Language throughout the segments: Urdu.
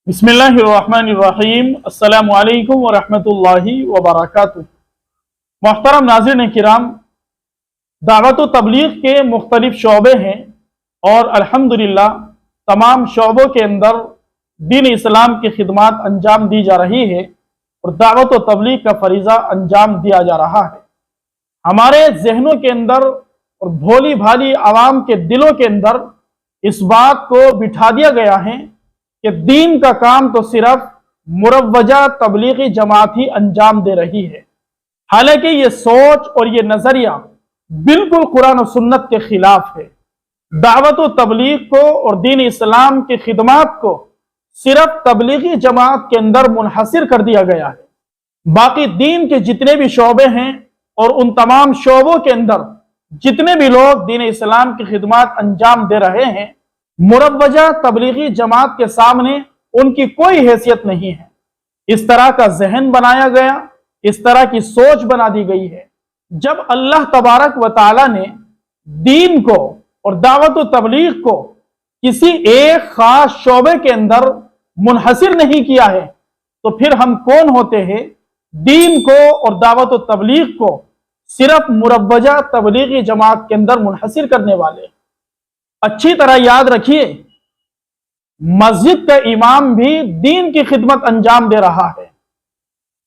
بسم اللہ الرحمن الرحیم السلام علیکم ورحمۃ اللہ وبرکاتہ۔ محترم ناظرین کرام، دعوت و تبلیغ کے مختلف شعبے ہیں اور الحمدللہ تمام شعبوں کے اندر دین اسلام کی خدمات انجام دی جا رہی ہے اور دعوت و تبلیغ کا فریضہ انجام دیا جا رہا ہے۔ ہمارے ذہنوں کے اندر اور بھولی بھالی عوام کے دلوں کے اندر اس بات کو بٹھا دیا گیا ہے کہ دین کا کام تو صرف مروجہ تبلیغی جماعت ہی انجام دے رہی ہے، حالانکہ یہ سوچ اور یہ نظریہ بالکل قرآن و سنت کے خلاف ہے۔ دعوت و تبلیغ کو اور دین اسلام کی خدمات کو صرف تبلیغی جماعت کے اندر منحصر کر دیا گیا ہے۔ باقی دین کے جتنے بھی شعبے ہیں اور ان تمام شعبوں کے اندر جتنے بھی لوگ دین اسلام کی خدمات انجام دے رہے ہیں، مروجہ تبلیغی جماعت کے سامنے ان کی کوئی حیثیت نہیں ہے۔ اس طرح کا ذہن بنایا گیا، اس طرح کی سوچ بنا دی گئی ہے۔ جب اللہ تبارک و تعالی نے دین کو اور دعوت و تبلیغ کو کسی ایک خاص شعبے کے اندر منحصر نہیں کیا ہے تو پھر ہم کون ہوتے ہیں دین کو اور دعوت و تبلیغ کو صرف مروجہ تبلیغی جماعت کے اندر منحصر کرنے والے؟ اچھی طرح یاد رکھیے، مسجد کا امام بھی دین کی خدمت انجام دے رہا ہے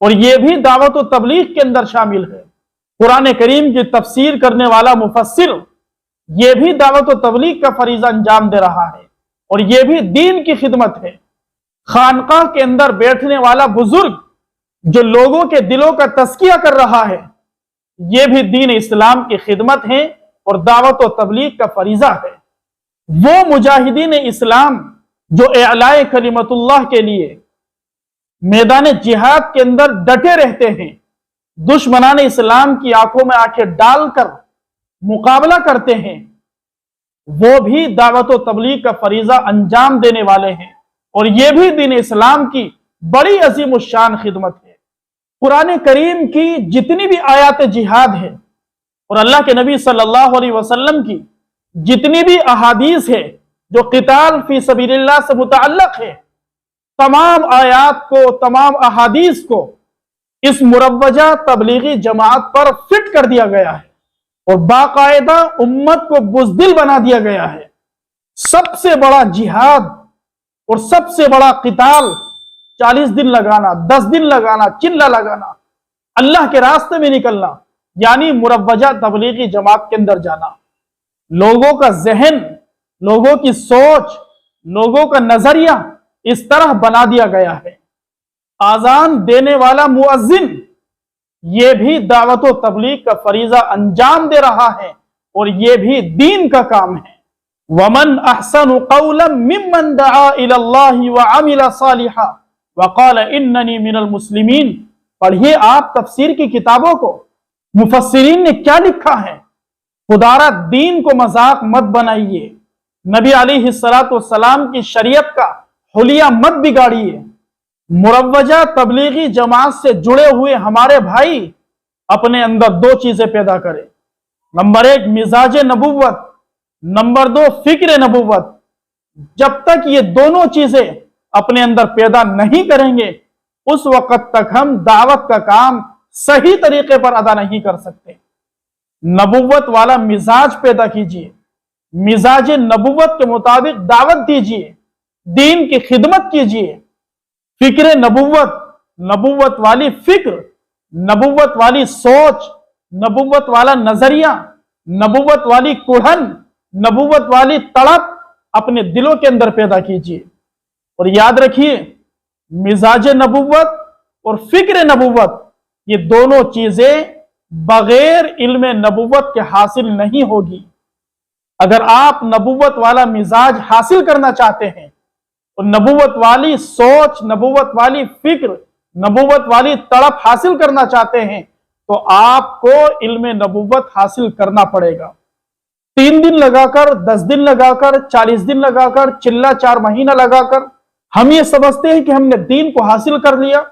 اور یہ بھی دعوت و تبلیغ کے اندر شامل ہے۔ قرآن کریم کی تفسیر کرنے والا مفسر یہ بھی دعوت و تبلیغ کا فریضہ انجام دے رہا ہے اور یہ بھی دین کی خدمت ہے۔ خانقاہ کے اندر بیٹھنے والا بزرگ جو لوگوں کے دلوں کا تزکیہ کر رہا ہے، یہ بھی دین اسلام کی خدمت ہے اور دعوت و تبلیغ کا فریضہ ہے۔ وہ مجاہدین اسلام جو اعلاء کلمت اللہ کے لیے میدان جہاد کے اندر ڈٹے رہتے ہیں، دشمنان اسلام کی آنکھوں میں آنکھیں ڈال کر مقابلہ کرتے ہیں، وہ بھی دعوت و تبلیغ کا فریضہ انجام دینے والے ہیں اور یہ بھی دین اسلام کی بڑی عظیم الشان خدمت ہے۔ قرآن کریم کی جتنی بھی آیات جہاد ہے اور اللہ کے نبی صلی اللہ علیہ وسلم کی جتنی بھی احادیث ہے جو قتال فی سبیل اللہ سے متعلق ہے، تمام آیات کو، تمام احادیث کو اس مروجہ تبلیغی جماعت پر فٹ کر دیا گیا ہے اور باقاعدہ امت کو بزدل بنا دیا گیا ہے۔ سب سے بڑا جہاد اور سب سے بڑا قتال 40 دن لگانا، 10 دن لگانا، چلہ لگانا، اللہ کے راستے میں نکلنا، یعنی مروجہ تبلیغی جماعت کے اندر جانا۔ لوگوں کا ذہن، لوگوں کی سوچ، لوگوں کا نظریہ اس طرح بنا دیا گیا ہے۔ آذان دینے والا مؤذن یہ بھی دعوت و تبلیغ کا فریضہ انجام دے رہا ہے اور یہ بھی دین کا کام ہے۔ وَمَنْ أَحْسَنُ قَوْلًا مِّمَّنْ دَعَا إِلَى اللَّهِ وَعَمِلَ صَالِحًا وَقَالَ إِنَّنِي مِنَ الْمُسْلِمِينَ۔ پڑھیے آپ تفسیر کی کتابوں کو، مفسرین نے کیا لکھا ہے۔ خدارہ دین کو مذاق مت بنائیے، نبی علیہ السلام کی شریعت کا حلیہ مت بگاڑیے۔ مروجہ تبلیغی جماعت سے جڑے ہوئے ہمارے بھائی اپنے اندر دو چیزیں پیدا کریں، نمبر 1 مزاج نبوت، نمبر 2 فکر نبوت۔ جب تک یہ دونوں چیزیں اپنے اندر پیدا نہیں کریں گے اس وقت تک ہم دعوت کا کام صحیح طریقے پر ادا نہیں کر سکتے۔ نبوت والا مزاج پیدا کیجئے، مزاج نبوت کے مطابق دعوت دیجئے، دین کی خدمت کیجئے۔ فکر نبوت، نبوت والی فکر، نبوت والی سوچ، نبوت والا نظریہ، نبوت والی کڑھن، نبوت والی تڑپ اپنے دلوں کے اندر پیدا کیجئے۔ اور یاد رکھیے، مزاج نبوت اور فکر نبوت یہ دونوں چیزیں بغیر علم نبوت کے حاصل نہیں ہوگی۔ اگر آپ نبوت والا مزاج حاصل کرنا چاہتے ہیں اور نبوت والی سوچ، نبوت والی فکر، نبوت والی تڑپ حاصل کرنا چاہتے ہیں تو آپ کو علم نبوت حاصل کرنا پڑے گا۔ 3 دن لگا کر، 10 دن لگا کر، 40 دن لگا کر، چلہ 4 مہینہ لگا کر ہم یہ سمجھتے ہیں کہ ہم نے دین کو حاصل کر لیا،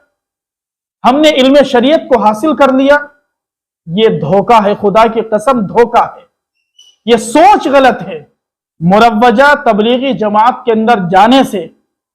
ہم نے علم شریعت کو حاصل کر لیا۔ یہ دھوکہ ہے، خدا کی قسم دھوکہ ہے، یہ سوچ غلط ہے۔ مروجہ تبلیغی جماعت کے اندر جانے سے